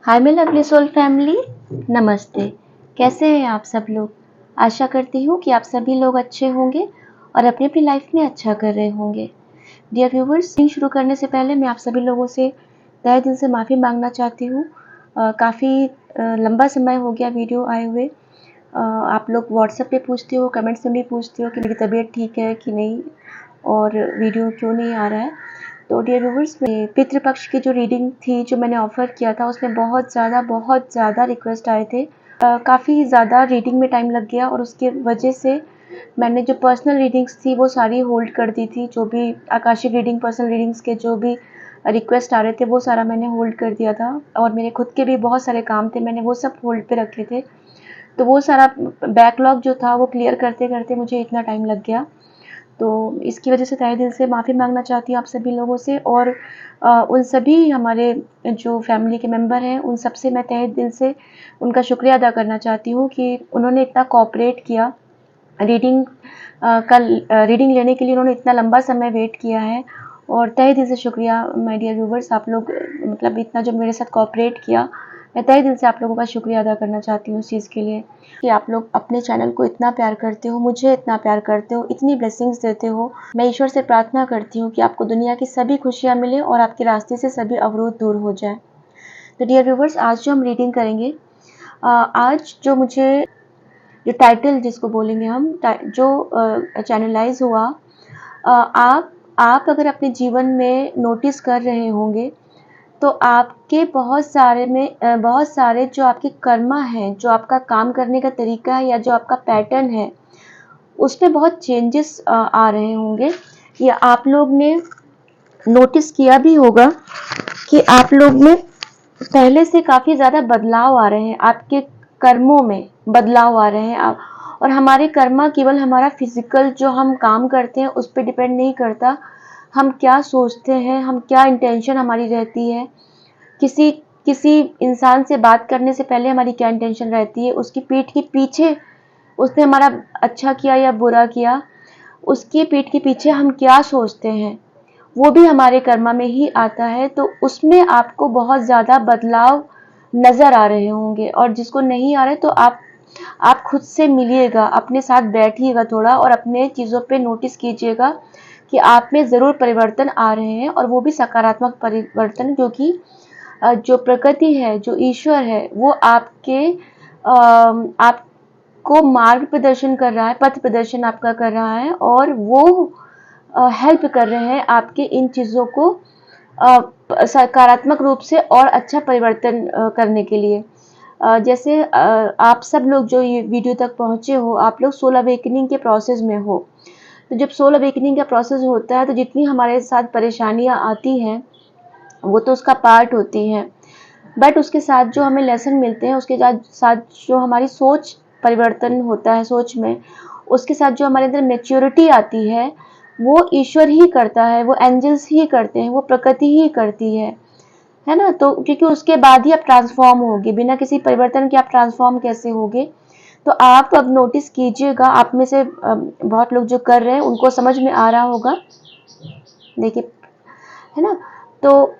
हाय मेरी lovely soul family, नमस्ते। कैसे हैं आप सब लोग? आशा करती हूँ कि आप सभी लोग अच्छे होंगे और अपनी अपनी लाइफ में अच्छा कर रहे होंगे। डियर व्यूवर्स, शुरू करने से पहले मैं आप सभी लोगों से तहे दिल से माफ़ी मांगना चाहती हूँ। काफ़ी लंबा समय हो गया वीडियो आए हुए। आप लोग व्हाट्सएप पे पूछते हो, कमेंट्स में भी पूछते हो कि मेरी तबीयत ठीक है कि नहीं और वीडियो क्यों नहीं आ रहा है। तो डियर व्यूवर्स, पितृपक्ष की जो रीडिंग थी जो मैंने ऑफ़र किया था उसमें बहुत ज़्यादा रिक्वेस्ट आए थे। काफ़ी ज़्यादा रीडिंग में टाइम लग गया और उसकी वजह से मैंने जो पर्सनल रीडिंग्स थी वो सारी होल्ड कर दी थी। जो भी आकाशिक रीडिंग, पर्सनल रीडिंग्स के जो भी रिक्वेस्ट आ रहे थे वो सारा मैंने होल्ड कर दिया था और मेरे खुद के भी बहुत सारे काम थे, मैंने वो सब होल्ड पे रखे थे। तो वो सारा बैकलॉग जो था वो क्लियर करते करते मुझे इतना टाइम लग गया। तो इसकी वजह से तहे दिल से माफ़ी मांगना चाहती हूँ आप सभी लोगों से और उन सभी हमारे जो फैमिली के मेंबर हैं उन सब से मैं तहे दिल से उनका शुक्रिया अदा करना चाहती हूँ कि उन्होंने इतना कोऑपरेट किया। रीडिंग रीडिंग लेने के लिए उन्होंने इतना लंबा समय वेट किया है और तहे दिल से शुक्रिया माय डियर व्यूवर्स। आप लोग मतलब इतना जो मेरे साथ कोऑपरेट किया, मैं तहे दिल से आप लोगों का शुक्रिया अदा करना चाहती हूँ उस चीज़ के लिए कि आप लोग अपने चैनल को इतना प्यार करते हो, मुझे इतना प्यार करते हो, इतनी ब्लेसिंग्स देते हो। मैं ईश्वर से प्रार्थना करती हूँ कि आपको दुनिया की सभी खुशियाँ मिले और आपके रास्ते से सभी अवरोध दूर हो जाए। तो डियर व्यूवर्स, आज जो हम रीडिंग करेंगे, आज जो मुझे जो टाइटल जिसको बोलेंगे हम जो चैनलाइज हुआ, आप अगर अपने जीवन में नोटिस कर रहे होंगे तो आपके बहुत सारे जो आपके कर्मा हैं, जो आपका काम करने का तरीका है या जो आपका पैटर्न है, उसमें बहुत चेंजेस आ रहे होंगे या आप लोग ने नोटिस किया भी होगा कि आप लोग में पहले से काफ़ी ज़्यादा बदलाव आ रहे हैं, आपके कर्मों में बदलाव आ रहे हैं। और हमारे कर्मा केवल हमारा फिजिकल जो हम काम करते हैं उस पर डिपेंड नहीं करता। हम क्या सोचते हैं, हम क्या इंटेंशन हमारी रहती है, किसी किसी इंसान से बात करने से पहले हमारी क्या इंटेंशन रहती है, उसकी पीठ के पीछे उसने हमारा अच्छा किया या बुरा किया, उसकी पीठ के पीछे हम क्या सोचते हैं, वो भी हमारे कर्मा में ही आता है। तो उसमें आपको बहुत ज़्यादा बदलाव नज़र आ रहे होंगे और जिसको नहीं आ रहे तो आप खुद से मिलिएगा, अपने साथ बैठिएगा थोड़ा और अपने चीज़ों पे नोटिस कीजिएगा कि आप में ज़रूर परिवर्तन आ रहे हैं और वो भी सकारात्मक परिवर्तन, क्योंकि जो प्रकृति है, जो ईश्वर है, वो आपको मार्ग प्रदर्शन कर रहा है, पथ प्रदर्शन आपका कर रहा है और वो हेल्प कर रहे हैं आपके इन चीज़ों को सकारात्मक रूप से और अच्छा परिवर्तन करने के लिए। जैसे आप सब लोग जो ये वीडियो तक पहुँचे हो, आप लोग सोल अवेकनिंग के प्रोसेस में हो। तो जब सोल अवेकनिंग का प्रोसेस होता है तो जितनी हमारे साथ परेशानियाँ आती हैं वो तो उसका पार्ट होती हैं, बट उसके साथ जो हमें लेसन मिलते हैं, उसके साथ जो हमारी सोच परिवर्तन होता है सोच में, उसके साथ जो हमारे अंदर मैच्योरिटी आती है वो ईश्वर ही करता है, वो एंजल्स ही करते हैं, वो प्रकृति ही करती है ना। तो क्योंकि उसके बाद ही आप ट्रांसफॉर्म होगे, बिना किसी परिवर्तन के आप ट्रांसफॉर्म कैसे होगे। तो आप अब नोटिस कीजिएगा, आप में से बहुत लोग जो कर रहे हैं उनको समझ में आ रहा होगा, देखिए, है ना। तो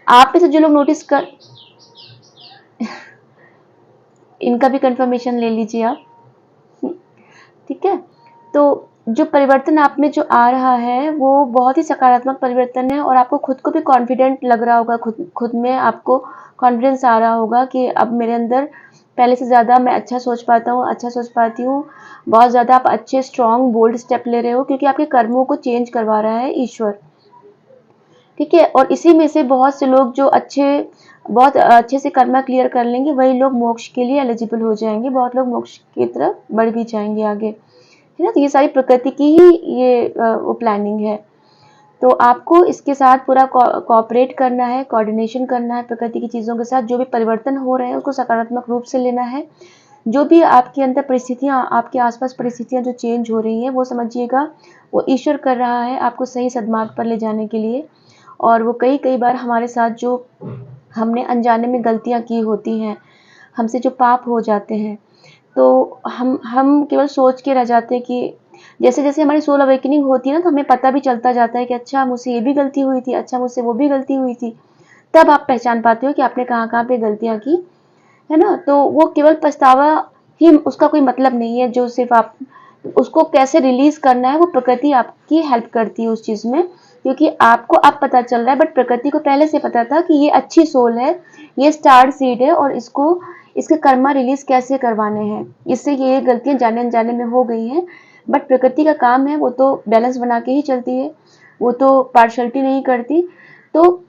आप में से जो लोग नोटिस कर इनका भी कंफर्मेशन ले लीजिए आप, ठीक है। तो जो परिवर्तन आप में जो आ रहा है वो बहुत ही सकारात्मक परिवर्तन है और आपको खुद को भी कॉन्फिडेंट लग रहा होगा, खुद में आपको कॉन्फिडेंस आ रहा होगा कि अब मेरे अंदर पहले से ज़्यादा मैं अच्छा सोच पाता हूँ, अच्छा सोच पाती हूँ। बहुत ज़्यादा आप अच्छे स्ट्रॉन्ग बोल्ड स्टेप ले रहे हो क्योंकि आपके कर्मों को चेंज करवा रहा है ईश्वर, ठीक है। और इसी में से बहुत से लोग जो बहुत अच्छे से कर्मा क्लियर कर लेंगे, वही लोग मोक्ष के लिए एलिजिबल हो जाएंगे, बहुत लोग मोक्ष की तरफ बढ़ भी जाएंगे आगे, है ना। तो ये सारी प्रकृति की ही ये वो प्लानिंग है। तो आपको इसके साथ पूरा कोऑपरेट करना है, कोऑर्डिनेशन करना है प्रकृति की चीज़ों के साथ। जो भी परिवर्तन हो रहे हैं उसको सकारात्मक रूप से लेना है। जो भी आपके अंदर परिस्थितियाँ, आपके आसपास परिस्थितियाँ जो चेंज हो रही हैं वो समझिएगा वो ईश्वर कर रहा है आपको सही सद्मार्ग पर ले जाने के लिए। और वो कई बार हमारे साथ जो हमने अनजाने में गलतियाँ की होती हैं, हमसे जो पाप हो जाते हैं, तो हम केवल सोच के रह जाते हैं कि जैसे जैसे हमारी सोल अवेकनिंग होती है ना, तो हमें पता भी चलता जाता है कि अच्छा मुझसे ये भी गलती हुई थी, अच्छा मुझसे वो भी गलती हुई थी। तब आप पहचान पाते हो कि आपने कहाँ कहाँ पे गलतियां की, है ना। तो वो केवल पछतावा ही, उसका कोई मतलब नहीं है। जो सिर्फ आप उसको कैसे रिलीज करना है, वो प्रकृति आपकी हेल्प करती है उस चीज में, क्योंकि आपको अब पता चल रहा है, बट प्रकृति को पहले से पता था कि ये अच्छी सोल है, ये स्टार सीड है, और इसको इसके कर्मा रिलीज कैसे करवाने हैं, इससे ये गलतियां जाने अनजाने में हो गई हैं। बट प्रकृति का काम है, वो तो बैलेंस बना के ही चलती है, वो तो पार्शलिटी नहीं करती। तो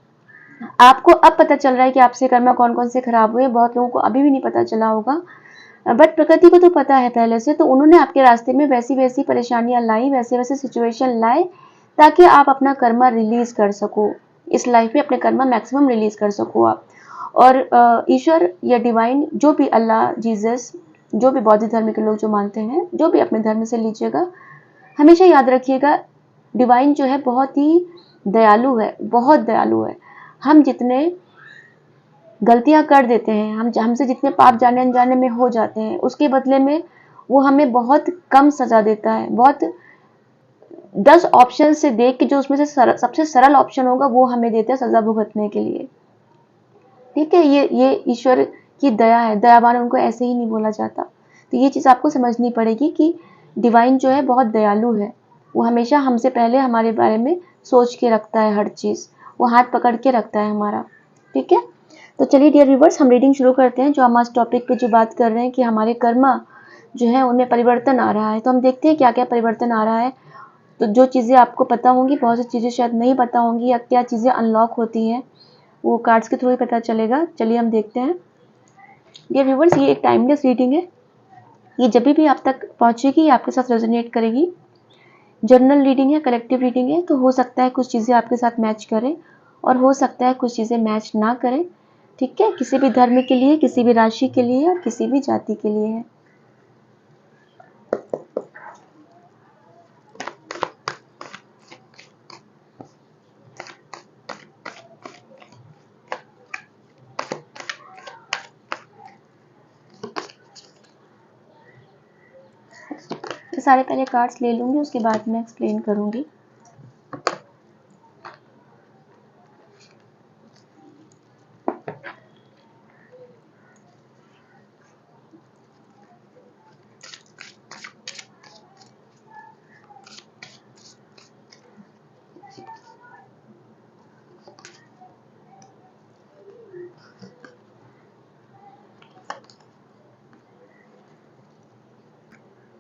आपको अब पता चल रहा है कि आपसे कर्मा कौन कौन से खराब हुए। बहुत लोगों को अभी भी नहीं पता चला होगा, बट प्रकृति को तो पता है पहले से। तो उन्होंने आपके रास्ते में वैसी वैसी परेशानियां लाई, वैसे वैसे सिचुएशन लाए, ताकि आप अपना कर्मा रिलीज कर सको, इस लाइफ में अपने कर्मा मैक्सिमम रिलीज कर सको आप। और ईश्वर या डिवाइन, जो भी अल्लाह, जीसस, जो भी बौद्ध धर्म के लोग जो मानते हैं, जो भी अपने धर्म से लीजिएगा, हमेशा याद रखिएगा, डिवाइन जो है बहुत ही दयालु है, बहुत दयालु है। हम जितने गलतियां कर देते हैं, हमसे जितने पाप जाने अनजाने में हो जाते हैं, उसके बदले में वो हमें बहुत कम सजा देता है। बहुत 10 ऑप्शन से देख के जो उसमें से सबसे सरल ऑप्शन होगा वो हमें देता है सजा भुगतने के लिए। ठीक है, ये ईश्वर की दया है। दयावान उनको ऐसे ही नहीं बोला जाता। तो ये चीज आपको समझनी पड़ेगी कि डिवाइन जो है बहुत दयालु है। वो हमेशा हमसे पहले हमारे बारे में सोच के रखता है, हर चीज वो हाथ पकड़ के रखता है हमारा। ठीक है, तो चलिए डियर व्यूवर्स, हम रीडिंग शुरू करते हैं। जो हम आज टॉपिक पे जो बात कर रहे हैं कि हमारे कर्मा जो है उनमें परिवर्तन आ रहा है, तो हम देखते हैं क्या क्या परिवर्तन आ रहा है। तो जो चीज़ें आपको पता होंगी, बहुत सी चीज़ें शायद नहीं पता होंगी, या क्या चीज़ें अनलॉक होती हैं, वो कार्ड्स के थ्रू ही पता चलेगा। चलिए हम देखते हैं। डियर व्यूवर्स, ये एक टाइमलेस रीडिंग है। ये जब भी आप तक पहुंचेगी, आपके साथ रेजोनेट करेगी। जर्नल रीडिंग है, कलेक्टिव रीडिंग है, तो हो सकता है कुछ चीज़ें आपके साथ मैच करें, और हो सकता है कुछ चीज़ें मैच ना करें। ठीक है, किसी भी धर्म के लिए, किसी भी राशि के लिए, और किसी भी जाति के लिए है। तो सारे पहले कार्ड्स ले लूंगी, उसके बाद मैं एक्सप्लेन करूंगी।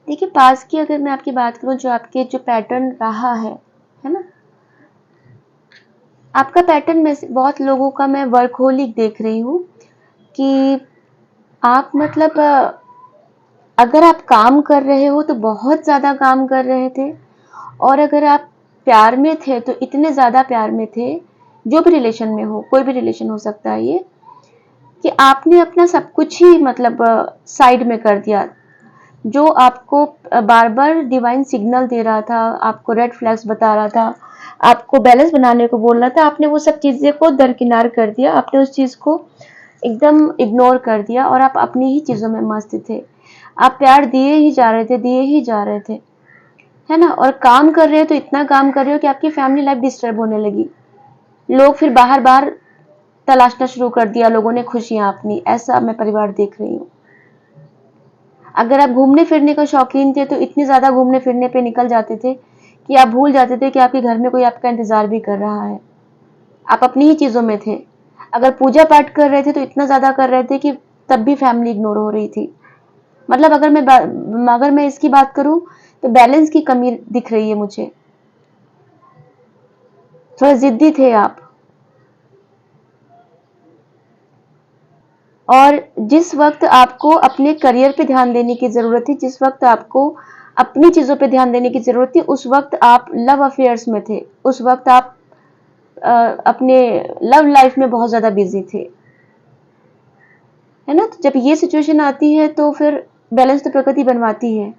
देखिए, पास की अगर मैं आपकी बात करूं, जो आपके जो पैटर्न रहा है ना, आपका पैटर्न में से बहुत लोगों का मैं वर्कहोलिक देख रही हूँ कि आप मतलब अगर आप काम कर रहे हो तो बहुत ज़्यादा काम कर रहे थे, और अगर आप प्यार में थे तो इतने ज़्यादा प्यार में थे, जो भी रिलेशन में हो, कोई भी रिलेशन हो सकता है ये, कि आपने अपना सब कुछ ही मतलब साइड में कर दिया। जो आपको बार बार डिवाइन सिग्नल दे रहा था, आपको रेड फ्लैग्स बता रहा था, आपको बैलेंस बनाने को बोल रहा था, आपने वो सब चीज़ें को दरकिनार कर दिया, आपने उस चीज़ को एकदम इग्नोर कर दिया, और आप अपनी ही चीज़ों में मस्त थे। आप प्यार दिए ही जा रहे थे, दिए ही जा रहे थे, है ना। और काम कर रहे हो तो इतना काम कर रहे हो कि आपकी फैमिली लाइफ डिस्टर्ब होने लगी। लोग फिर बाहर बाहर तलाशना शुरू कर दिया लोगों ने खुशियां अपनी, ऐसा मैं परिवार देख रही हूँ। अगर आप घूमने फिरने का शौकीन थे तो इतने ज्यादा घूमने फिरने पे निकल जाते थे कि आप भूल जाते थे कि आपके घर में कोई आपका इंतजार भी कर रहा है। आप अपनी ही चीजों में थे। अगर पूजा पाठ कर रहे थे तो इतना ज्यादा कर रहे थे कि तब भी फैमिली इग्नोर हो रही थी। मतलब अगर मैं इसकी बात करूं तो बैलेंस की कमी दिख रही है मुझे। थोड़ा जिद्दी थे आप। और जिस वक्त आपको अपने करियर पे ध्यान देने की जरूरत थी, जिस वक्त आपको अपनी चीजों पे ध्यान देने की जरूरत थी, उस वक्त आप लव अफेयर्स में थे। उस वक्त आप अपने लव लाइफ में बहुत ज्यादा बिजी थे, है ना। तो जब ये सिचुएशन आती है तो फिर बैलेंस तो प्रकृति बनवाती है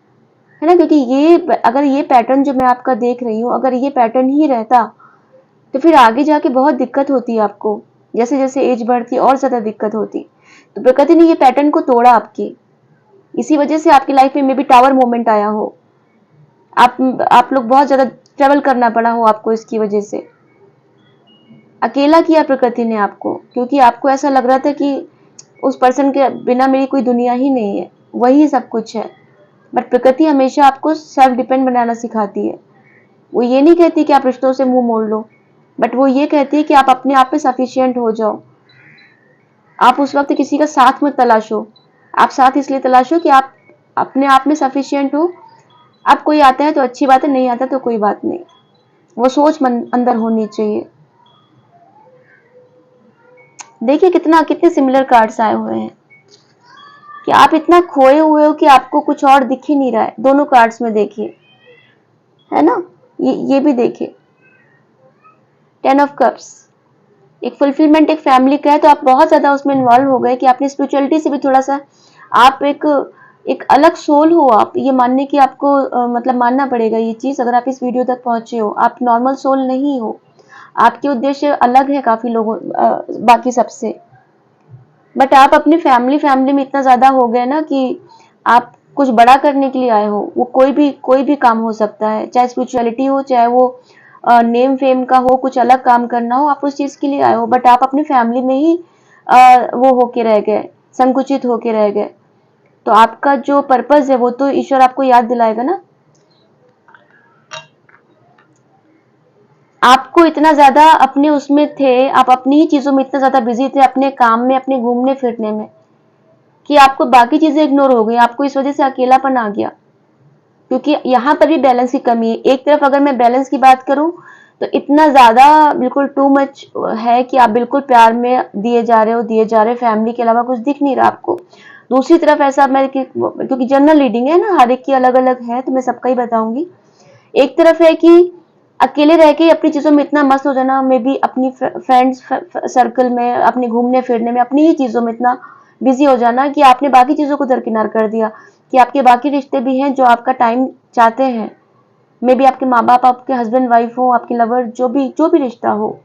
ना। क्योंकि ये अगर ये पैटर्न जो मैं आपका देख रही हूँ, अगर ये पैटर्न ही रहता तो फिर आगे जाके बहुत दिक्कत होती है आपको। जैसे जैसे एज बढ़ती और ज्यादा दिक्कत होती। तो प्रकृति ने ये पैटर्न को तोड़ा आपकी। इसी वजह से आपकी लाइफ में मे बी टावर मोमेंट आया हो। आप लोग बहुत ज्यादा ट्रेवल करना पड़ा हो आपको इसकी वजह से। अकेला किया प्रकृति ने आपको, क्योंकि आपको ऐसा लग रहा था कि उस पर्सन के बिना मेरी कोई दुनिया ही नहीं है, वही सब कुछ है। बट प्रकृति हमेशा आपको सेल्फ डिपेंड बनाना सिखाती है। वो ये नहीं कहती कि आप रिश्तों से मुंह मोड़ लो, बट वो ये कहती है कि आप अपने आप पे सफिशिएंट हो जाओ। आप उस वक्त किसी का साथ मत तलाशो, आप साथ इसलिए तलाशो कि आप अपने आप में सफिशिएंट हो। अब कोई आता है तो अच्छी बात है, नहीं आता तो कोई बात नहीं। वो सोच मन अंदर होनी चाहिए। देखिए कितने सिमिलर कार्ड्स आए हुए हैं कि आप इतना खोए हुए हो कि आपको कुछ और दिख ही नहीं रहा है। दोनों कार्ड्स में देखिए, है ना, ये भी देखिए, 10 ऑफ कप्स, एक फुलफिलमेंट, एक फैमिली का है, तो आप बहुत ज्यादा उसमें इन्वॉल्व हो गए कि आपने स्पिरिचुअलिटी से भी थोड़ा सा, आप एक अलग सोल हो। आप ये मानने की आपको मतलब मानना पड़ेगा ये चीज, अगर आप इस वीडियो तक पहुंचे हो। आप नॉर्मल सोल नहीं हो, आपके उद्देश्य अलग है काफी लोगों बाकी सबसे। बट आप अपनी फैमिली में इतना ज्यादा हो गए ना कि आप कुछ बड़ा करने के लिए आए हो। वो कोई भी काम हो सकता है, चाहे स्पिरिचुअलिटी हो, चाहे वो नेम फेम का हो, कुछ अलग काम करना हो, आप उस चीज के लिए आए हो। बट आप अपनी फैमिली में ही वो होके रह गए, संकुचित होके रह गए। तो आपका जो पर्पस है वो तो ईश्वर आपको याद दिलाएगा ना। आपको इतना ज्यादा अपने उसमें थे, आप अपनी ही चीजों में इतना ज्यादा बिजी थे, अपने काम में, अपने घूमने फिरने में, कि आपको बाकी चीजें इग्नोर हो गई। आपको इस वजह से अकेलापन आ गया, क्योंकि यहाँ पर भी बैलेंस की कमी है। एक तरफ अगर मैं बैलेंस की बात करूं तो इतना ज्यादा बिल्कुल टू मच है कि आप बिल्कुल प्यार में दिए जा रहे हो, फैमिली के अलावा कुछ दिख नहीं रहा आपको। दूसरी तरफ ऐसा मैं क्योंकि जनरल रीडिंग है ना, हर एक की अलग अलग है, तो मैं सबका ही बताऊंगी। एक तरफ है कि अकेले रह के अपनी चीजों में इतना मस्त हो जाना, मे बी अपनी फ्रेंड्स सर्कल में, अपने घूमने फिरने में, अपनी ही चीजों में इतना बिजी हो जाना कि आपने बाकी चीजों को दरकिनार कर दिया। कि आपके बाकी रिश्ते भी हैं जो आपका टाइम चाहते हैं, मे बी आपके माँ बाप, आपके हस्बैंड वाइफ हो, आपके लवर, जो भी रिश्ता हो,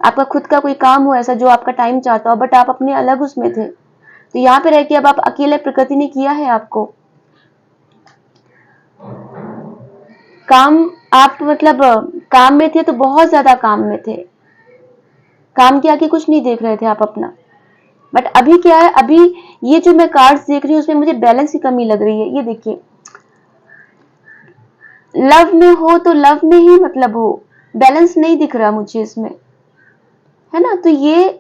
आपका खुद का कोई काम हो ऐसा जो आपका टाइम चाहता हो, बट आप अपने अलग उसमें थे। तो यहाँ पे रह के अब आप अकेले, प्रकृति ने किया है आपको काम। आप मतलब काम में थे तो बहुत ज्यादा काम में थे, काम के आगे कुछ नहीं देख रहे थे आप अपना। बट अभी क्या है, अभी ये जो मैं कार्ड्स देख रही हूँ उसमें मुझे बैलेंस की कमी लग रही है। ये देखिए, लव में हो तो लव में ही मतलब हो, बैलेंस नहीं दिख रहा मुझे इसमें, है ना। तो ये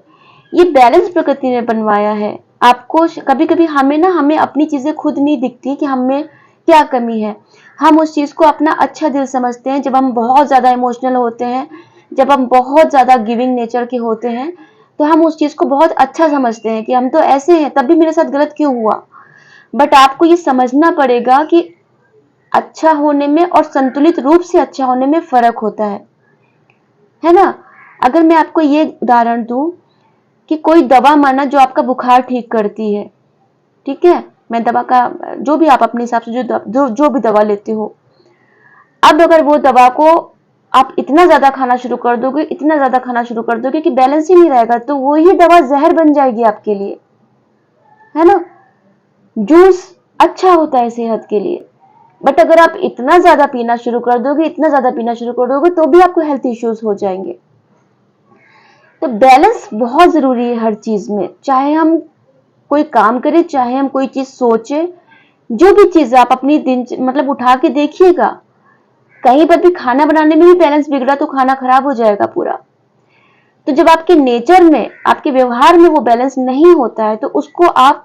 बैलेंस प्रकृति ने बनवाया है आपको। कभी कभी हमें अपनी चीजें खुद नहीं दिखती कि हमें क्या कमी है। हम उस चीज को अपना अच्छा दिल समझते हैं जब हम बहुत ज्यादा इमोशनल होते हैं, जब हम बहुत ज्यादा गिविंग नेचर के होते हैं, तो हम उस चीज को बहुत अच्छा समझते हैं कि हम तो ऐसे हैं, तब भी मेरे साथ गलत क्यों हुआ। बट आपको ये समझना पड़ेगा कि अच्छा होने में और संतुलित रूप से अच्छा होने में फर्क होता है ना। अगर मैं आपको ये उदाहरण दूं कि कोई दवा माना जो आपका बुखार ठीक करती है, ठीक है, मैं दवा का जो भी आप अपने हिसाब से जो भी दवा लेते हो, अब अगर वो दवा को आप इतना ज्यादा खाना शुरू कर दोगे, इतना ज्यादा खाना शुरू कर दोगे कि बैलेंस ही नहीं रहेगा, तो वो ही दवा जहर बन जाएगी आपके लिए, है ना। जूस अच्छा होता है सेहत के लिए, बट अगर आप इतना ज्यादा पीना शुरू कर दोगे, इतना ज्यादा पीना शुरू कर दोगे, तो भी आपको हेल्थ इश्यूज हो जाएंगे। तो बैलेंस बहुत जरूरी है हर चीज में, चाहे हम कोई काम करें, चाहे हम कोई चीज सोचे, जो भी चीज आप अपनी दिन मतलब उठा के देखिएगा, कहीं पर भी खाना बनाने में भी बैलेंस बिगड़ा तो खाना खराब हो जाएगा पूरा। तो जब आपके नेचर में, आपके व्यवहार में वो बैलेंस नहीं होता है, तो उसको आप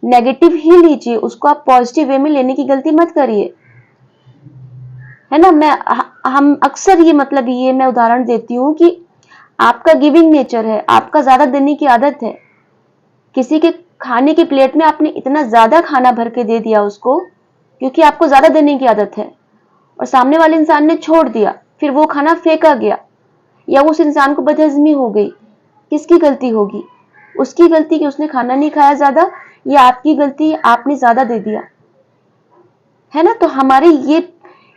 नेगेटिव ही लीजिए, उसको आप पॉजिटिव वे में लेने की गलती मत करिए, है ना। हम अक्सर ये मतलब ये मैं उदाहरण देती हूँ कि आपका गिविंग नेचर है, आपका ज्यादा देने की आदत है। किसी के खाने की प्लेट में आपने इतना ज्यादा खाना भर के दे दिया उसको, क्योंकि आपको ज्यादा देने की आदत है, और सामने वाले इंसान ने छोड़ दिया, फिर वो खाना फेंका गया, या उस इंसान को बदहजमी हो गई। किसकी गलती होगी? उसकी गलती कि उसने खाना नहीं खाया ज्यादा, या आपकी गलती आपने ज्यादा दे दिया, है ना। तो हमारे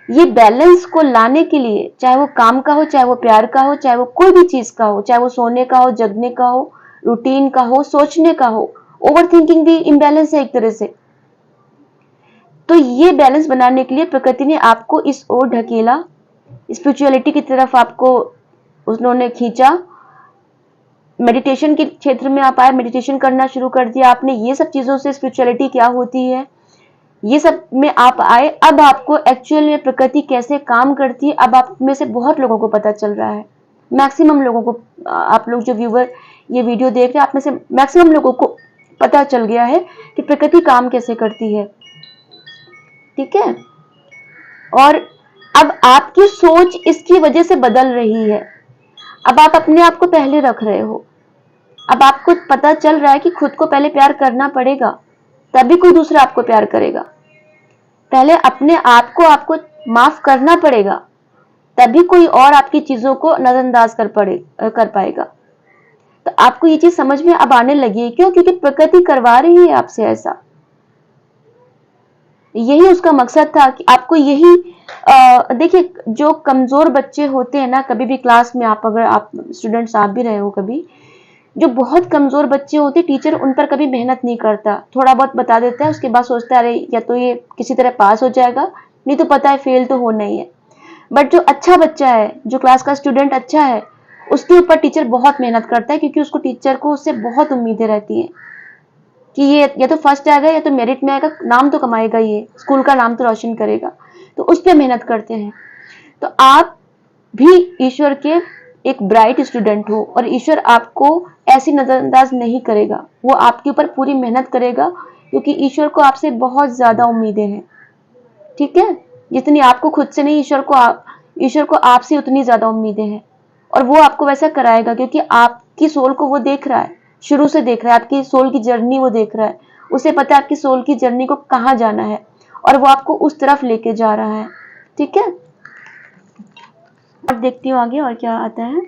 ये बैलेंस को लाने के लिए, चाहे वो काम का हो, चाहे वो प्यार का हो, चाहे वो कोई भी चीज का हो, चाहे वो सोने का हो, जगने का हो, रूटीन का हो, सोचने का हो, ओवर थिंकिंग भी इम्बैलेंस है एक तरह से। तो ये बैलेंस बनाने के लिए प्रकृति ने आपको इस ओर ढकेला, स्पिरिचुअलिटी की तरफ आपको उन्होंने खींचा, मेडिटेशन के क्षेत्र में आप आए, मेडिटेशन करना शुरू कर दिया आपने, ये सब चीजों से स्पिरिचुअलिटी क्या होती है ये सब में आप आए। अब आपको एक्चुअल में प्रकृति कैसे काम करती है अब आप में से बहुत लोगों को पता चल रहा है। मैक्सिमम लोगों को, आप लोग जो व्यूवर ये वीडियो देख रहे हैं, आप में से मैक्सिमम लोगों को पता चल गया है कि प्रकृति काम कैसे करती है। ठीक है, और अब आपकी सोच इसकी वजह से बदल रही है। अब आप अपने आप को पहले रख रहे हो। अब आपको पता चल रहा है कि खुद को पहले प्यार करना पड़ेगा, तभी कोई दूसरा आपको प्यार करेगा। पहले अपने आप को आपको माफ करना पड़ेगा, तभी कोई और आपकी चीजों को नजरअंदाज कर पाएगा। तो आपको ये चीज समझ में अब आने लगी है। क्यों? क्योंकि प्रकृति करवा रही है आपसे ऐसा। यही उसका मकसद था कि आपको यही देखिए, जो कमजोर बच्चे होते हैं ना, कभी भी क्लास में अगर आप स्टूडेंट्स आप भी रहे हो कभी, जो बहुत कमजोर बच्चे होते हैं, टीचर उन पर कभी मेहनत नहीं करता, थोड़ा बहुत बता देता है, उसके बाद सोचता है अरे या तो ये किसी तरह पास हो जाएगा, नहीं तो पता है फेल तो होना ही है। बट जो अच्छा बच्चा है, जो क्लास का स्टूडेंट अच्छा है, उसके ऊपर टीचर बहुत मेहनत करता है, क्योंकि उसको टीचर को उससे बहुत उम्मीदें रहती हैं कि ये या तो फर्स्ट आएगा या तो मेरिट में आएगा, नाम तो कमाएगा, ये स्कूल का नाम तो रोशन करेगा, तो उस पर मेहनत करते हैं। तो आप भी ईश्वर के एक ब्राइट स्टूडेंट हो, और ईश्वर आपको ऐसी नजरअंदाज नहीं करेगा, वो आपके ऊपर पूरी मेहनत करेगा, क्योंकि ईश्वर को आपसे बहुत ज्यादा उम्मीदें हैं। ठीक है, जितनी आपको खुद से नहीं, ईश्वर को आपसे उतनी ज्यादा उम्मीदें हैं, और वो आपको वैसा कराएगा, क्योंकि आपकी सोल को वो देख रहा है, शुरू से देख रहा है, आपकी सोल की जर्नी वो देख रहा है, उसे पता है आपकी सोल की जर्नी को कहाँ जाना है, और वो आपको उस तरफ लेके जा रहा है। ठीक है, अब देखती हूँ आगे और क्या आता है।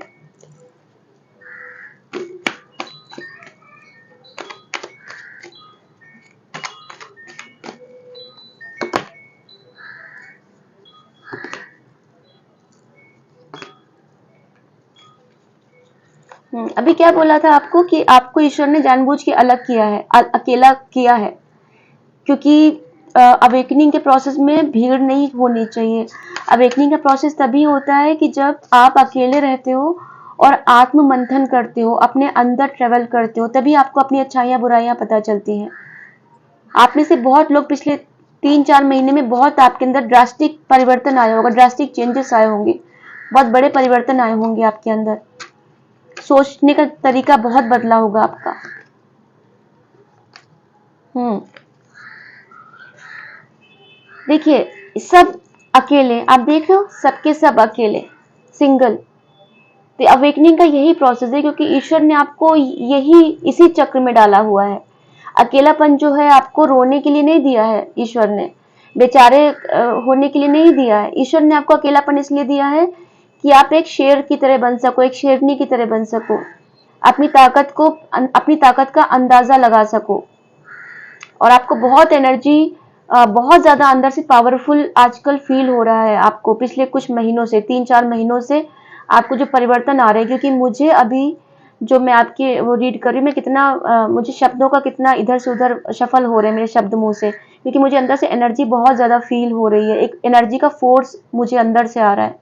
अभी क्या बोला था आपको कि आपको ईश्वर ने जानबूझ के अलग किया है, अकेला किया है, क्योंकि अवेकनिंग के प्रोसेस में भीड़ नहीं होनी चाहिए। अवेकनिंग का प्रोसेस तभी होता है कि जब आप अकेले रहते हो और आत्म मंथन करते हो, अपने अंदर ट्रेवल करते हो, तभी आपको अपनी अच्छाइयाँ बुराइयां पता चलती हैं। आप में से बहुत लोग पिछले 3-4 महीने में बहुत आपके अंदर ड्रास्टिक परिवर्तन आया होगा, ड्रास्टिक चेंजेस आए होंगे, बहुत बड़े परिवर्तन आए होंगे आपके अंदर, सोचने का तरीका बहुत बदला होगा आपका। देखिए, सब अकेले, आप देख रहे हो, सबके सब अकेले, सिंगल। तो अवेकनिंग का यही प्रोसेस है, क्योंकि ईश्वर ने आपको यही इसी चक्र में डाला हुआ है। अकेलापन जो है आपको रोने के लिए नहीं दिया है, ईश्वर ने बेचारे होने के लिए नहीं दिया है। ईश्वर ने आपको अकेलापन इसलिए दिया है कि आप एक शेर की तरह बन सको, एक शेरनी की तरह बन सको, अपनी ताकत का अंदाजा लगा सको, और आपको बहुत एनर्जी, बहुत ज्यादा अंदर से पावरफुल आजकल फील हो रहा है आपको। पिछले कुछ महीनों से, 3-4 महीनों से आपको जो परिवर्तन आ रहे हैं, क्योंकि मुझे अभी जो मैं आपकी वो रीड कर रही हूँ, मैं कितना मुझे शब्दों का कितना इधर से उधर शफल हो रहे हैं मेरे शब्द मुंह से, क्योंकि मुझे अंदर से एनर्जी बहुत ज्यादा फील हो रही है, एक एनर्जी का फोर्स मुझे अंदर से आ रहा है,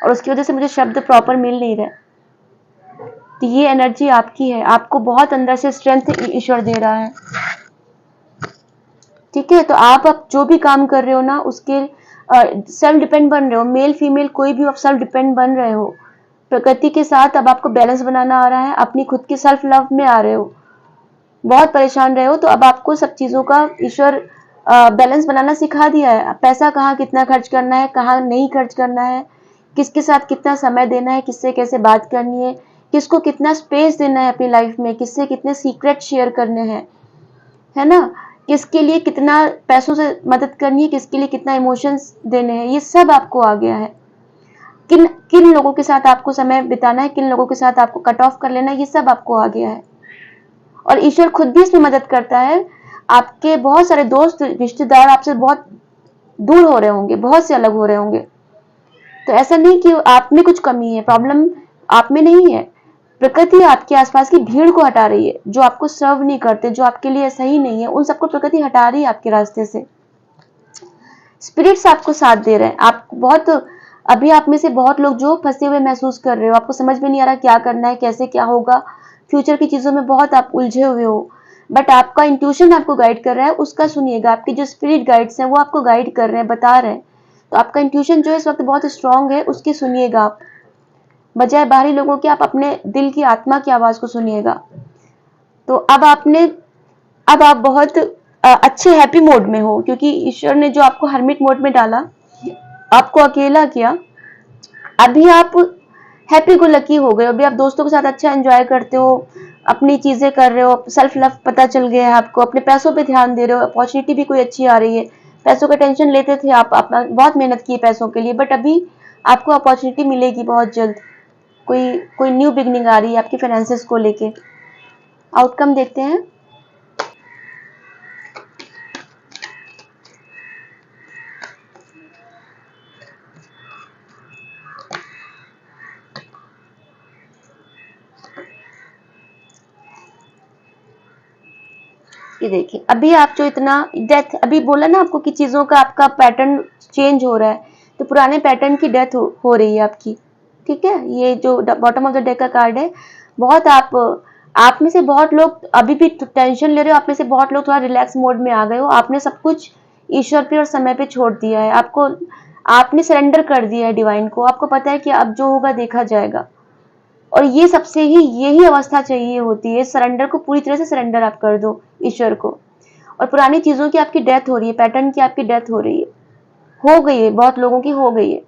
और उसकी वजह से मुझे शब्द प्रॉपर मिल नहीं रहे। तो ये एनर्जी आपकी है, आपको बहुत अंदर से स्ट्रेंथ ईश्वर दे रहा है। ठीक है, तो आप अब जो भी काम कर रहे हो ना, उसके सेल्फ डिपेंड बन रहे हो, मेल फीमेल कोई भी, आप सेल्फ डिपेंड बन रहे हो प्रकृति के साथ। अब आपको बैलेंस बनाना आ रहा है, अपनी खुद की सेल्फ लव में आ रहे हो, बहुत परेशान रहे हो, तो अब आपको सब चीजों का ईश्वर बैलेंस बनाना सिखा दिया है। पैसा कहाँ कितना खर्च करना है, कहाँ नहीं खर्च करना है, किसके साथ कितना समय देना है, किससे कैसे बात करनी है, किसको कितना स्पेस देना है अपनी लाइफ में, किससे कितने सीक्रेट शेयर करने हैं, है ना, किसके लिए कितना पैसों से मदद करनी है, किसके लिए कितना इमोशंस देने हैं, ये सब आपको आ गया है। किन किन लोगों के साथ आपको समय बिताना है, किन लोगों के साथ आपको कट ऑफ कर लेना है, ये सब आपको आ गया है। और ईश्वर खुद भी इसमें मदद करता है। आपके बहुत सारे दोस्त रिश्तेदार आपसे बहुत दूर हो रहे होंगे, बहुत से अलग हो रहे होंगे, तो ऐसा नहीं कि आप में कुछ कमी है, प्रॉब्लम आप में नहीं है, प्रकृति आपके आसपास की भीड़ को हटा रही है, जो आपको सर्व नहीं करते, जो आपके लिए सही नहीं है, उन सबको प्रकृति हटा रही है आपके रास्ते से। स्पिरिट्स आपको साथ दे रहे हैं। आप बहुत, अभी आप में से बहुत लोग जो फंसे हुए महसूस कर रहे हो, आपको समझ में नहीं आ रहा क्या करना है, कैसे क्या होगा, फ्यूचर की चीज़ों में बहुत आप उलझे हुए हो, बट आपका इंट्यूशन आपको गाइड कर रहा है, उसका सुनिएगा। आपके जो स्पिरिट गाइड्स हैं वो आपको गाइड कर रहे हैं, बता रहे हैं। तो आपका इंट्यूशन जो है इस वक्त बहुत स्ट्रांग है, उसकी सुनिएगा आप, बजाय बाहरी लोगों के आप अपने दिल की आत्मा की आवाज़ को सुनिएगा। तो अब आप बहुत अच्छे हैप्पी मोड में हो, क्योंकि ईश्वर ने जो आपको हर्मिट मोड में डाला, आपको अकेला किया, अभी आप हैप्पी गो लकी हो गए हो। अभी आप दोस्तों के साथ अच्छा एंजॉय करते हो, अपनी चीजें कर रहे हो, सेल्फ लव पता चल गया है आपको, अपने पैसों पे ध्यान दे रहे हो, अपॉर्चुनिटी भी कोई अच्छी आ रही है। पैसों का टेंशन लेते थे आप, अपना बहुत मेहनत की पैसों के लिए, बट अभी आपको अपॉर्चुनिटी मिलेगी बहुत जल्द। कोई कोई न्यू बिगनिंग आ रही है आपकी फाइनेंसेस को लेके। आउटकम देखते हैं। ये देखिए, अभी आप जो इतना डेथ, अभी बोला ना आपको कि चीजों का आपका पैटर्न चेंज हो रहा है, तो पुराने पैटर्न की डेथ हो रही है आपकी। ठीक है, ये जो बॉटम ऑफ द डेक का कार्ड है, बहुत आप में से बहुत लोग अभी भी टेंशन ले रहे हो, आप में से बहुत लोग थोड़ा रिलैक्स मोड में आ गए हो। आपने सब कुछ ईश्वर पे और समय पे छोड़ दिया है, आपने सरेंडर कर दिया है डिवाइन को। आपको पता है कि अब जो होगा देखा जाएगा, और ये सबसे ही यही अवस्था चाहिए होती है, सरेंडर को पूरी तरह से सरेंडर आप कर दो ईश्वर को। और पुरानी चीजों की आपकी डेथ हो रही है, पैटर्न की आपकी डेथ हो रही है, हो गई है, बहुत लोगों की हो गई है,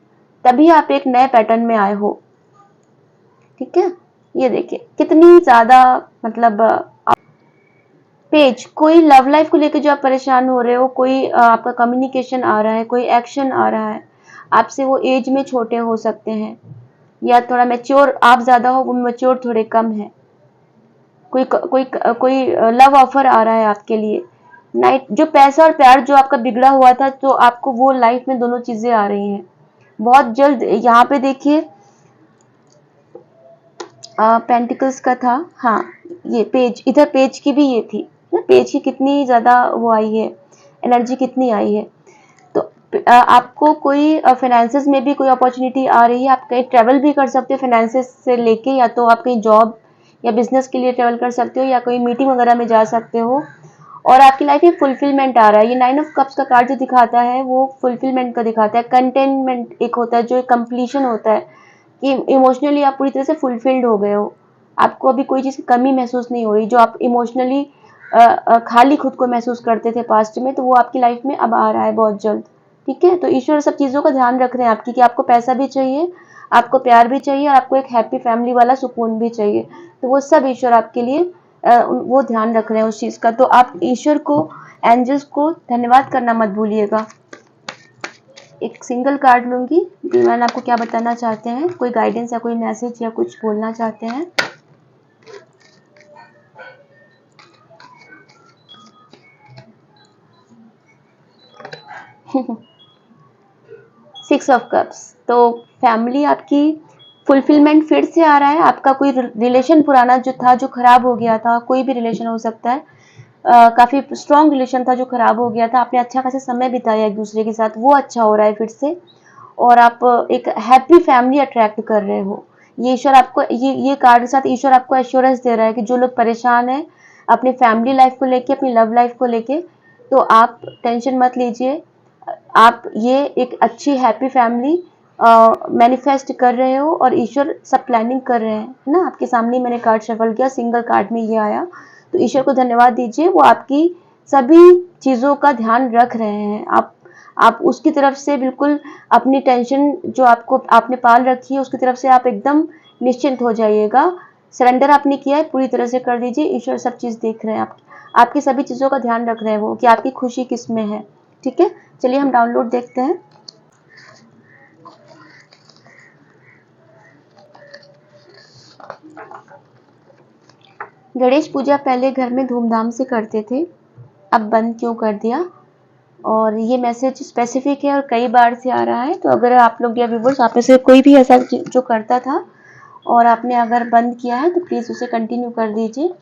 तभी आप एक नए पैटर्न में आए हो। ठीक है, ये देखिए कितनी ज्यादा, मतलब पेज, कोई लव लाइफ को लेकर जो आप परेशान हो रहे हो, कोई आपका कम्युनिकेशन आ रहा है, कोई एक्शन आ रहा है आपसे, वो एज में छोटे हो सकते हैं, या थोड़ा मैच्योर आप ज्यादा हो, वो मैच्योर थोड़े कम है। कोई कोई कोई लव ऑफर आ रहा है आपके लिए। नाइट, जो पैसा और प्यार जो आपका बिगड़ा हुआ था, तो आपको वो लाइफ में दोनों चीजें आ रही हैं बहुत जल्द। यहाँ पे देखिए पेंटिकल्स का था, हाँ, ये पेज, इधर पेज की भी ये थी ना, पेज की कितनी ज्यादा वो आई है, एनर्जी कितनी आई है। तो आपको कोई फाइनेंसेस में भी कोई अपॉर्चुनिटी आ रही है, आप कहीं ट्रेवल भी कर सकते हो फाइनेंसेस से लेके, या तो आप कहीं जॉब या बिजनेस के लिए ट्रेवल कर सकते हो, या कोई मीटिंग वगैरह में जा सकते हो। और आपकी लाइफ में फुलफिलमेंट आ रहा है। ये 9 ऑफ कप्स का कार्ड जो दिखाता है वो फुलफिलमेंट का दिखाता है। कंटेनमेंट एक होता है, जो एक कंप्लीशन होता है कि इमोशनली आप पूरी तरह से फुलफिल्ड हो गए हो, आपको अभी कोई चीज़ की कमी महसूस नहीं हो रही। जो आप इमोशनली खाली खुद को महसूस करते थे पास्ट में, तो वो आपकी लाइफ में अब आ रहा है बहुत जल्द। ठीक है, तो ईश्वर सब चीज़ों का ध्यान रख रहे हैं आपकी, कि आपको पैसा भी चाहिए, आपको प्यार भी चाहिए, और आपको एक हैप्पी फैमिली वाला सुकून भी चाहिए। तो वो सब ईश्वर आपके लिए वो ध्यान रख रहे हैं उस चीज़ का। तो आप ईश्वर को, एंजल्स को धन्यवाद करना मत भूलिएगा। एक सिंगल कार्ड लूंगी, डिवाइन आपको क्या बताना चाहते हैं, कोई गाइडेंस या कोई मैसेज या कुछ बोलना चाहते हैं। सिक्स ऑफ कप्स, तो फैमिली आपकी फुलफिलमेंट फिर से आ रहा है। आपका कोई रिलेशन पुराना जो था, जो खराब हो गया था, कोई भी रिलेशन हो सकता है, काफी स्ट्रॉन्ग रिलेशन था जो खराब हो गया था, आपने अच्छा खासा समय बिताया एक दूसरे के साथ, वो अच्छा हो रहा है फिर से। और आप एक हैप्पी फैमिली अट्रैक्ट कर रहे हो। ये ईश्वर आपको, ये कार्ड के साथ ईश्वर आपको एश्योरेंस दे रहा है कि जो लोग परेशान हैं अपनी फैमिली लाइफ को लेके, अपनी लव लाइफ को लेके, तो आप टेंशन मत लीजिए। आप ये एक अच्छी हैप्पी फैमिली मैनिफेस्ट कर रहे हो, और ईश्वर सब प्लानिंग कर रहे हैं, है ना। आपके सामने मैंने कार्ड शफल किया, सिंगल कार्ड में ये आया, तो ईश्वर को धन्यवाद दीजिए, वो आपकी सभी चीज़ों का ध्यान रख रहे हैं। आप उसकी तरफ से बिल्कुल अपनी टेंशन जो आपने पाल रखी है, उसकी तरफ से आप एकदम निश्चिंत हो जाइएगा। सरेंडर आपने किया है, पूरी तरह से कर दीजिए। ईश्वर सब चीज़ देख रहे हैं, आपकी सभी चीज़ों का ध्यान रख रहे हैं वो, कि आपकी खुशी किस में है। ठीक है, चलिए हम डाउनलोड देखते हैं। गणेश पूजा पहले घर में धूमधाम से करते थे, अब बंद क्यों कर दिया? और ये मैसेज स्पेसिफिक है और कई बार से आ रहा है। तो अगर आप लोग या व्यूवर्स, आप में से कोई भी ऐसा जो करता था और आपने अगर बंद किया है, तो प्लीज़ उसे कंटिन्यू कर दीजिए।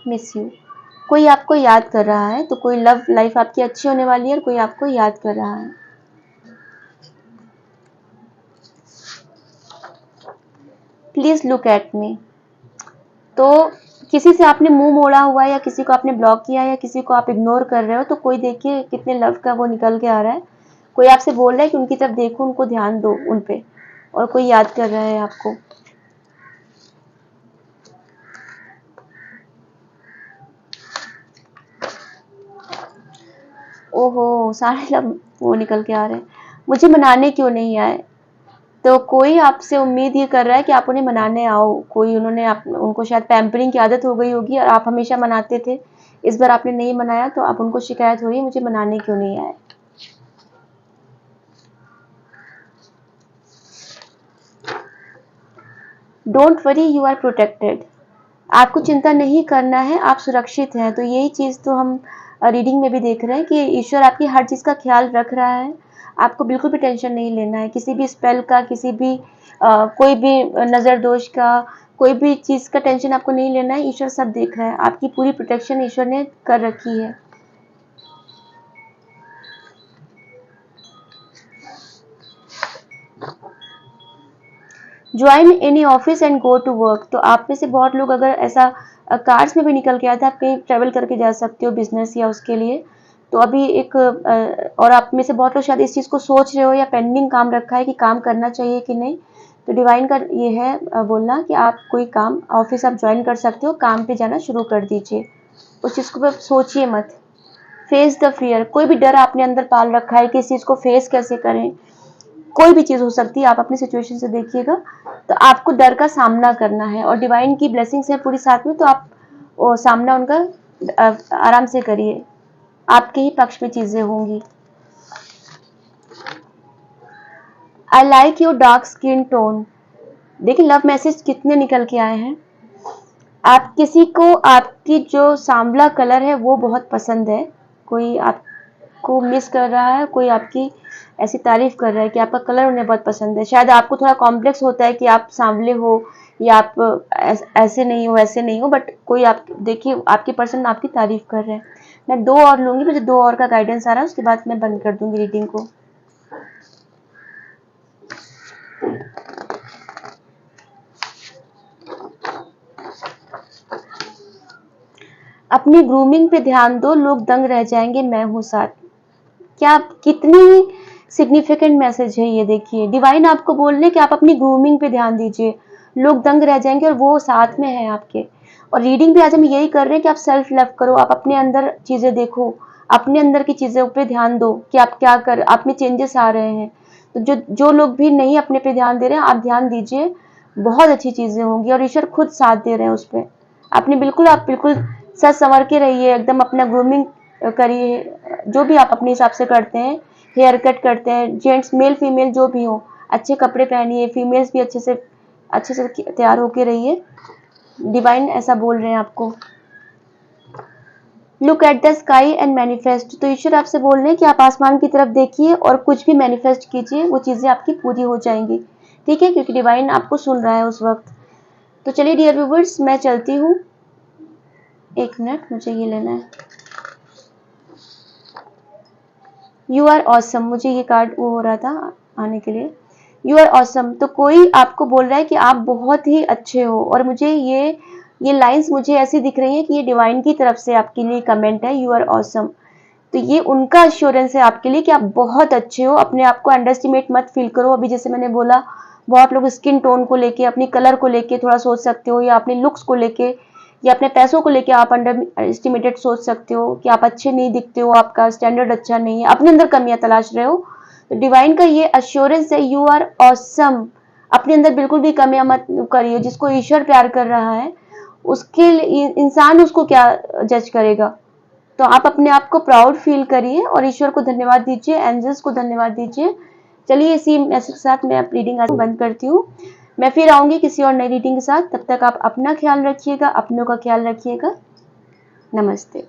मिस यू, कोई आपको याद कर रहा है, तो कोई लव लाइफ आपकी अच्छी होने वाली है और कोई आपको याद कर रहा है। Please look at me. तो किसी से आपने मुंह मोड़ा हुआ है या किसी को आपने ब्लॉक किया है या किसी को आप इग्नोर कर रहे हो, तो कोई देखिए कितने लव का वो निकल के आ रहा है। कोई आपसे बोल रहा है कि उनकी तरफ देखो, उनको ध्यान दो उन पे, और कोई याद कर रहा है आपको। ओहो, सारे लव वो निकल के आ रहे हैं। मुझे मनाने क्यों नहीं आए? तो कोई आपसे उम्मीद ये कर रहा है कि आप उन्हें मनाने आओ। कोई उनको शायद पैम्परिंग की आदत हो गई होगी और आप हमेशा मनाते थे। इस बार आपने नहीं मनाया तो अब उनको शिकायत हो रही है, मुझे मनाने क्यों नहीं आए। Don't worry, you are protected. आपको चिंता नहीं करना है, आप सुरक्षित हैं। तो यही चीज़ तो हम रीडिंग में भी देख रहे हैं कि ईश्वर आपकी हर चीज़ का ख्याल रख रहा है। आपको बिल्कुल भी टेंशन नहीं लेना है, किसी भी स्पेल का, किसी भी कोई भी नज़र दोष का, कोई भी चीज़ का टेंशन आपको नहीं लेना है। ईश्वर सब देख रहा है, आपकी पूरी प्रोटेक्शन ईश्वर ने कर रखी है। Join any office and go to work. तो आप में से बहुत लोग अगर ऐसा कार्स में भी निकल के आते हैं, आप कहीं ट्रेवल करके जा सकते हो बिजनेस या उसके लिए। तो अभी एक और आप में से बहुत लोग शायद इस चीज़ को सोच रहे हो या पेंडिंग काम रखा है कि काम करना चाहिए कि नहीं। तो डिवाइन का ये है बोलना कि आप कोई काम ऑफिस आप ज्वाइन कर सकते हो, काम पे जाना शुरू कर दीजिए। उस चीज़ को सोचिए मत। Face the fear. कोई भी डर आपने अंदर पाल रखा है कि इस चीज़ को फेस कैसे करें, कोई भी चीज़ हो सकती है, आप अपनी सिचुएशन से देखिएगा। तो आपको डर का सामना करना है और डिवाइन की ब्लेसिंग्स है पूरी साथ में, तो आप सामना उनका आराम से करिए। आपके ही पक्ष में चीज़ें होंगी। I like your dark skin tone. देखिए लव मैसेज कितने निकल के आए हैं। आप किसी को आपकी जो सांवला कलर है वो बहुत पसंद है। कोई आपको मिस कर रहा है, कोई आपकी ऐसी तारीफ कर रहा है कि आपका कलर उन्हें बहुत पसंद है। शायद आपको थोड़ा कॉम्प्लेक्स होता है कि आप सांवले हो या आप ऐसे नहीं हो, ऐसे नहीं हो, बट कोई आप देखिए आपके पर्सन आपकी तारीफ कर रहे हैं। मैं 2 और लूंगी, मुझे 2 और का गाइडेंस आ रहा है, उसके बाद मैं बंद कर दूंगी रीडिंग को। अपनी ग्रूमिंग पे ध्यान दो, लोग दंग रह जाएंगे, मैं हूं साथ। क्या कितनी सिग्निफिकेंट मैसेज है ये। देखिए डिवाइन आपको बोल रहे कि आप अपनी ग्रूमिंग पे ध्यान दीजिए, लोग दंग रह जाएंगे और वो साथ में है आपके। और रीडिंग भी आज हम यही कर रहे हैं कि आप सेल्फ लव करो, आप अपने अंदर चीजें देखो, अपने अंदर की चीजों पे ध्यान दो कि आप क्या कर, आप में चेंजेस आ रहे हैं। तो जो जो लोग भी नहीं अपने पे ध्यान दे रहे हैं, आप ध्यान दीजिए, बहुत अच्छी चीजें होंगी और ईश्वर खुद साथ दे रहे हैं उस पर। आप बिल्कुल सच संवर के रहिए, एकदम अपना ग्रूमिंग करिए, जो भी आप अपने हिसाब से करते हैं। हेयर कट करते हैं, जेंट्स मेल फीमेल जो भी हो, अच्छे कपड़े पहनिए, फीमेल्स भी अच्छे से तैयार होके रहिए। डिवाइन ऐसा बोल रहे हैं आपको। Look at the sky and manifest. तो ईश्वर आपसे बोल रहे हैं कि आप आसमान की तरफ देखिए और कुछ भी मैनिफेस्ट कीजिए, वो चीजें आपकी पूरी हो जाएंगी। ठीक है, क्योंकि डिवाइन आपको सुन रहा है उस वक्त। तो चलिए डियर व्यूवर्स, मैं चलती हूँ। 1 मिनट, मुझे ये लेना है। You are awesome. मुझे ये कार्ड वो हो रहा था आने के लिए। You are awesome. तो कोई आपको बोल रहा है कि आप बहुत ही अच्छे हो, और मुझे ये लाइंस मुझे ऐसी दिख रही है कि ये डिवाइन की तरफ से आपके लिए कमेंट है, यू आर ऑसम। तो ये उनका अश्योरेंस है आपके लिए कि आप बहुत अच्छे हो। अपने आप को अंडरस्टिमेट मत फील करो। अभी जैसे मैंने बोला, बहुत लोग स्किन टोन को लेके, अपनी कलर को लेके थोड़ा सोच सकते हो, या अपने लुक्स को लेके या अपने पैसों को लेके आप अंडर एस्टिमेटेड सोच सकते हो कि आप अच्छे नहीं दिखते हो, आपका स्टैंडर्ड अच्छा नहीं है, अपने अंदर कमियां तलाश रहे हो। तो डिवाइन का ये अश्योरेंस है, यू आर ऑसम। अपने अंदर बिल्कुल भी कमियां मत करिए। जिसको ईश्वर प्यार कर रहा है, उसके इंसान उसको क्या जज करेगा। तो आप अपने आप को प्राउड फील करिए और ईश्वर को धन्यवाद दीजिए, एंजल्स को धन्यवाद दीजिए। चलिए इसी मैसेज के साथ मैं रीडिंग आज बंद करती हूँ। मैं फिर आऊंगी किसी और नई रीडिंग के साथ। तब तक आप अपना ख्याल रखिएगा, अपनों का ख्याल रखिएगा। नमस्ते।